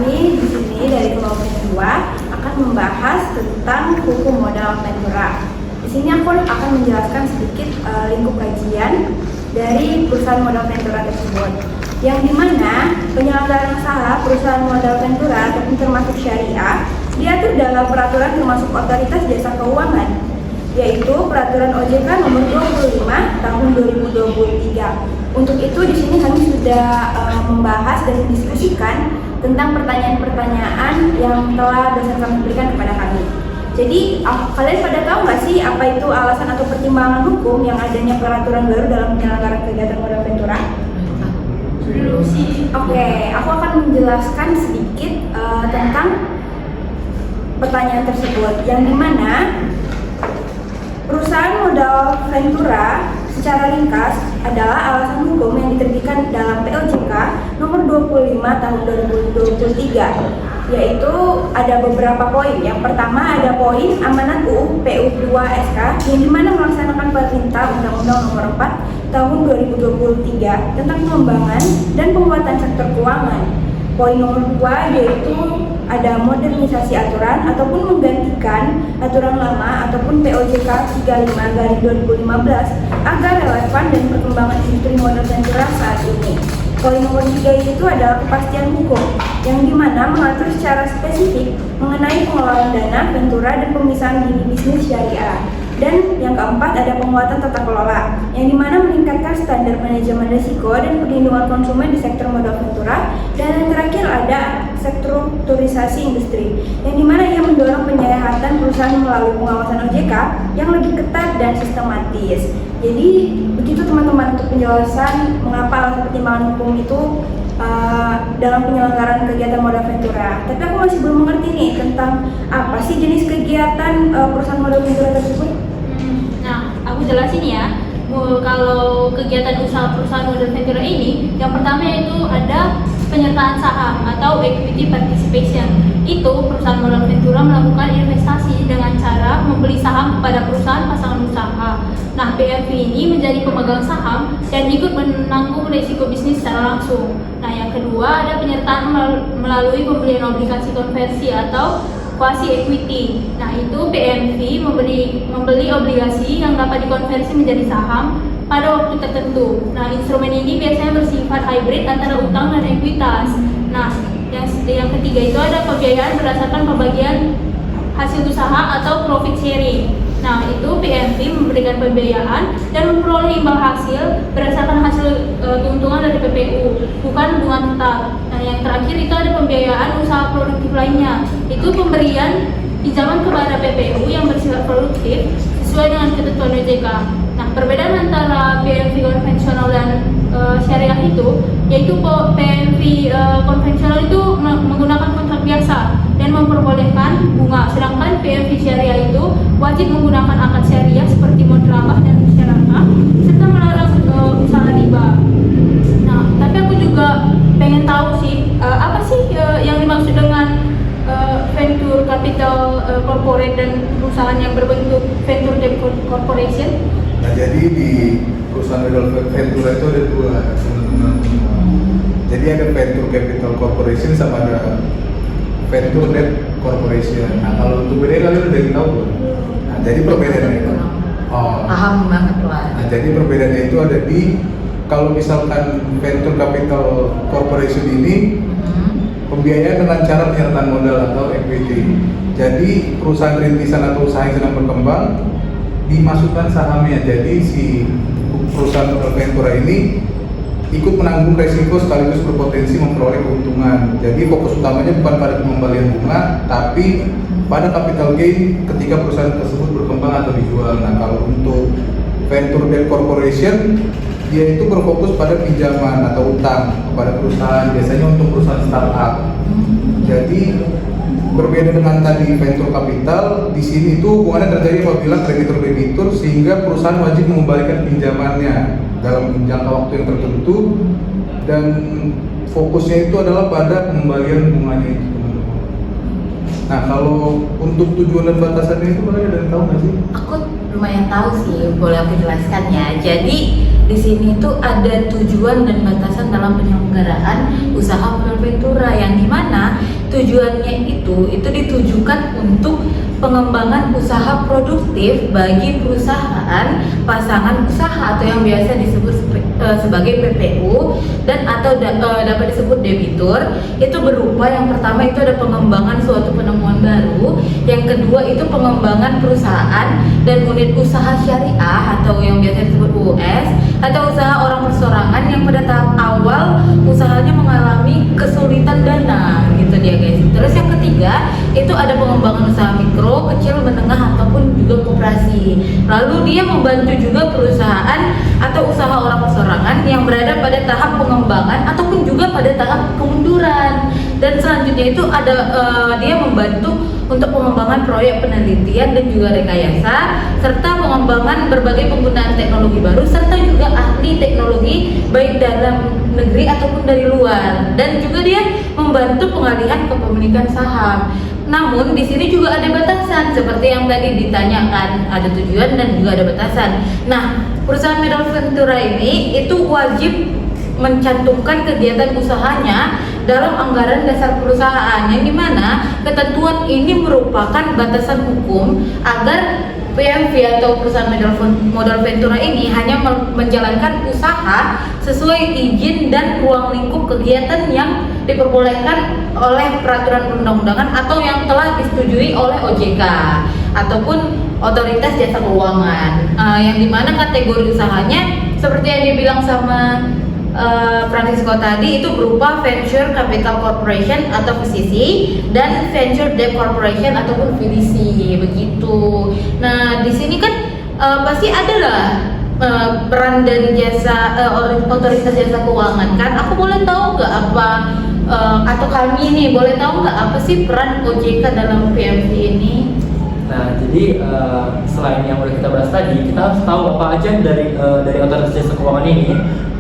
kami di sini dari kelompok kedua akan membahas tentang hukum modal ventura. Di sini aku akan menjelaskan sedikit lingkup kajian dari perusahaan modal ventura tersebut, yang dimana penyelenggaraan usaha perusahaan modal ventura ataupun termasuk syariah diatur dalam peraturan termasuk otoritas jasa keuangan, yaitu peraturan OJK nomor 25 tahun 2023. Untuk itu di sini kami sudah membahas dan mendiskusikan tentang pertanyaan-pertanyaan yang telah dosen kami berikan kepada kami. Jadi kalian pada tahu nggak sih apa itu alasan atau pertimbangan hukum yang adanya peraturan baru dalam penyelenggaraan kegiatan modal ventura? Belum sih. Oke, aku akan menjelaskan sedikit tentang pertanyaan tersebut, yang dimana perusahaan modal ventura secara ringkas adalah alasan hukum yang diterbitkan dalam POJK nomor 25 tahun 2023, yaitu ada beberapa poin. Yang pertama ada poin amanat UU PU2 SK, yang dimana melaksanakan perintah Undang-Undang nomor 4 tahun 2023 tentang pengembangan dan penguatan sektor keuangan. Poin nomor 2 yaitu ada modernisasi aturan ataupun menggantikan aturan lama ataupun POJK 35/2015 agar relevan dan perkembangan industri modal ventura saat ini. Poin nomor 3 itu adalah kepastian hukum, yang dimana mengatur secara spesifik mengenai pengelolaan dana ventura dan pemisahan gini bisnis syariah. Dan yang keempat ada penguatan tata kelola, yang dimana meningkatkan standar manajemen risiko dan perlindungan konsumen di sektor modal ventura. Dan yang terakhir ada strukturisasi industri, yang dimana ia mendorong penyehatan perusahaan melalui pengawasan OJK yang lebih ketat dan sistematis. Jadi begitu teman-teman untuk penjelasan mengapa alasan pertimbangan hukum itu dalam penyelenggaraan kegiatan modal ventura. Tapi aku masih belum mengerti nih tentang apa sih jenis kegiatan perusahaan modal ventura tersebut. Nah, aku jelasin ya. Kalau kegiatan usaha perusahaan modal ventura ini, yang pertama yaitu ada penyertaan saham atau equity participation. Itu perusahaan modal ventura melakukan investasi dengan cara membeli saham kepada perusahaan pasangan usaha. Nah, PRV ini menjadi pemegang saham dan ikut menanggung risiko bisnis secara langsung. Nah, yang kedua ada penyertaan melalui pembelian obligasi konversi atau quasi equity. Nah, itu PMV membeli obligasi yang dapat dikonversi menjadi saham pada waktu tertentu. Nah, instrumen ini biasanya bersifat hybrid antara utang dan ekuitas. Nah, yang ketiga itu ada pembiayaan berdasarkan pembagian hasil usaha atau profit sharing. Nah, itu PMV memberikan pembiayaan dan memperoleh imbal hasil berdasarkan hasil keuntungan dari PPU, bukan bunga tetap. Nah, yang terakhir itu ada pembiayaan usaha produktif lainnya. Itu pemberian pinjaman kepada PPU yang bersifat produktif sesuai dengan ketentuan OJK. Nah, perbedaan antara PMV konvensional dan syariah itu, yaitu PMV konvensional itu menggunakan kontrak biasa dan memperbolehkan bunga, sedangkan PMV syariah itu wajib menggunakan akad syariah seperti mudrabah dan musyarakah serta melarang usaha riba. Nah, tapi aku juga pengen tahu sih apa sih yang dimaksud dengan venture capital corporate dan perusahaan yang berbentuk venture debt corporation. Nah, jadi di perusahaan modal ventura itu ada dua teman-teman. Jadi ada venture capital corporation sama ada venture debt corporation. Nah, kalau untuk beda kalian udah tahu belum? Nah, jadi perbedaannya itu. Paham banget lah. Nah, jadi perbedaannya itu ada di kalau misalkan venture capital corporation ini pembiayaan dengan cara penyertaan modal atau equity. Jadi perusahaan rintisan atau usaha yang sedang berkembang dimasukkan sahamnya. Jadi si perusahaan modal ventura ini ikut menanggung resiko sekaligus berpotensi memperoleh keuntungan. Jadi fokus utamanya bukan pada pengembalian bunga, tapi pada capital gain ketika perusahaan tersebut berkembang atau dijual. Nah, kalau untuk venture debt corporation, dia itu berfokus pada pinjaman atau utang kepada perusahaan, biasanya untuk perusahaan startup. Jadi berbeda dengan tadi venture capital, di sini itu hubungannya terjadi apabila kreditur sehingga perusahaan wajib mengembalikan pinjamannya dalam jangka waktu yang tertentu, dan fokusnya itu adalah pada pengembalian bunganya itu. Nah, kalau untuk tujuan dan batasannya itu kalian ada yang tahu nggak sih? Aku lumayan tahu sih, boleh aku jelaskan ya. Jadi di sini tuh ada tujuan dan batasan dalam penyelenggaraan usaha modal ventura yang dimana tujuannya itu ditujukan untuk pengembangan usaha produktif bagi perusahaan, pasangan usaha atau yang biasa disebut sebagai PPU dan atau dapat disebut debitur. Itu berupa yang pertama itu ada pengembangan suatu penemuan baru, yang kedua itu pengembangan perusahaan dan unit usaha syariah atau yang biasa disebut US, atau usaha orang persorangan yang pada tahap awal usahanya mengalami kesulitan dana gitu dia guys. Terus yang ketiga itu ada pengembangan usaha mikro, kecil, menengah ataupun juga koperasi. Lalu dia membantu juga perusahaan atau usaha orang persorangan yang berada pada tahap pengembangan ataupun juga pada tahap kemunduran. Dan selanjutnya itu ada dia membantu untuk pengembangan proyek penelitian dan juga rekayasa, serta pengembangan berbagai penggunaan teknologi baru, serta juga ahli teknologi baik dalam negeri ataupun dari luar. Dan juga dia membantu pengalihan kepemilikan saham. Namun di sini juga ada batasan seperti yang tadi ditanyakan, ada tujuan dan juga ada batasan. Nah, perusahaan modal ventura ini itu wajib mencantumkan kegiatan usahanya dalam anggaran dasar perusahaan, yang dimana ketentuan ini merupakan batasan hukum agar PMV atau perusahaan modal ventura ini hanya menjalankan usaha sesuai izin dan ruang lingkup kegiatan yang diperbolehkan oleh peraturan perundang-undangan atau yang telah disetujui oleh OJK ataupun otoritas jasa keuangan, yang dimana kategori usahanya seperti yang dibilang sama Francisco tadi itu berupa Venture Capital Corporation atau VCC dan Venture Debt Corporation ataupun VDC begitu. Nah, di sini kan pasti ada lah peran dari jasa otoritas jasa keuangan kan. Aku boleh tahu nggak apa atau kami nih boleh tahu nggak apa sih peran OJK dalam PMV ini? Nah, jadi selain yang udah kita bahas tadi, kita harus tahu apa aja dari otoritas jasa keuangan ini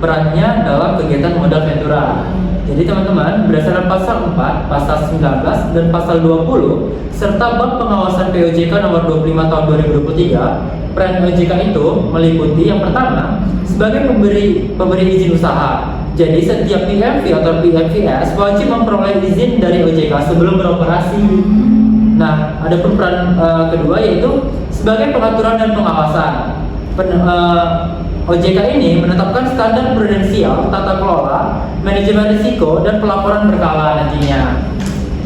perannya dalam kegiatan modal ventura. Jadi teman-teman, berdasarkan pasal 4, pasal 19, dan pasal 20 serta bab pengawasan POJK nomor 25 tahun 2023, peran OJK itu meliputi yang pertama sebagai pemberi izin usaha. Jadi setiap PMV atau PMVS wajib memperoleh izin dari OJK sebelum beroperasi. Nah, ada peran kedua yaitu sebagai pengaturan dan pengawasan. OJK ini menetapkan standar prudensial, tata kelola, manajemen risiko, dan pelaporan berkala nantinya.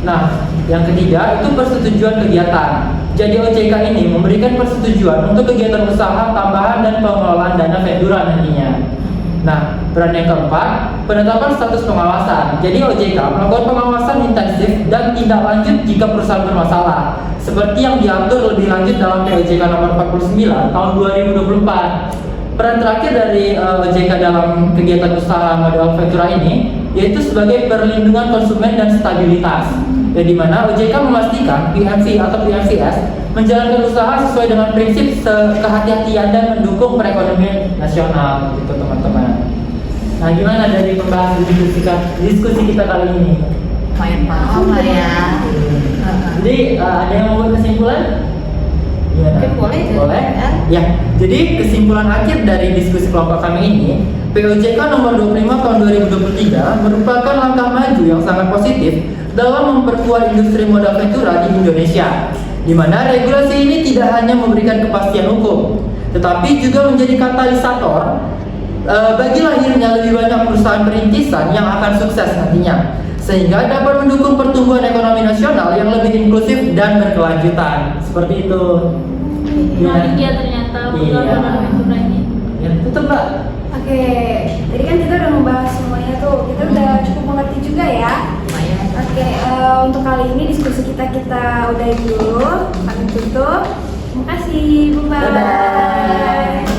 Nah, yang ketiga itu persetujuan kegiatan. Jadi OJK ini memberikan persetujuan untuk kegiatan usaha tambahan dan pengelolaan dana ventura nantinya. Nah, peran yang keempat, penetapan status pengawasan. Jadi OJK melakukan pengawasan intensif dan tindak lanjut jika perusahaan bermasalah, seperti yang diatur lebih lanjut dalam POJK nomor 49 tahun 2024. Peran terakhir dari OJK dalam kegiatan usaha modal ventura ini yaitu sebagai perlindungan konsumen dan stabilitas. Ya, di mana OJK memastikan PMV atau PMVS menjalankan usaha sesuai dengan prinsip kehati-hatian dan mendukung perekonomian nasional, gitu teman-teman. Nah, gimana dari pembahasan diskusi kita kali ini? Lumayan paham lah ya. Jadi ada yang mau buat kesimpulan? Mungkin boleh. Ya, jadi kesimpulan akhir dari diskusi kelompok kami ini, POJK nomor 25 tahun 2023 merupakan langkah maju yang sangat positif dalam memperkuat industri modal ventura di Indonesia, di mana regulasi ini tidak hanya memberikan kepastian hukum, tetapi juga menjadi katalisator bagi lahirnya lebih banyak perusahaan perintisan yang akan sukses nantinya, sehingga dapat mendukung pertumbuhan ekonomi nasional yang lebih inklusif dan berkelanjutan. Seperti itu. Menarik ya ternyata modal ventura ini. Ya, betul Mbak. Oke, tadi kan kita udah membahas semuanya tuh, kita udah cukup mengerti juga ya. Lumayan. Oke, untuk kali ini diskusi kita udahin dulu, kami tutup. Terima kasih, bye-bye. Dadah.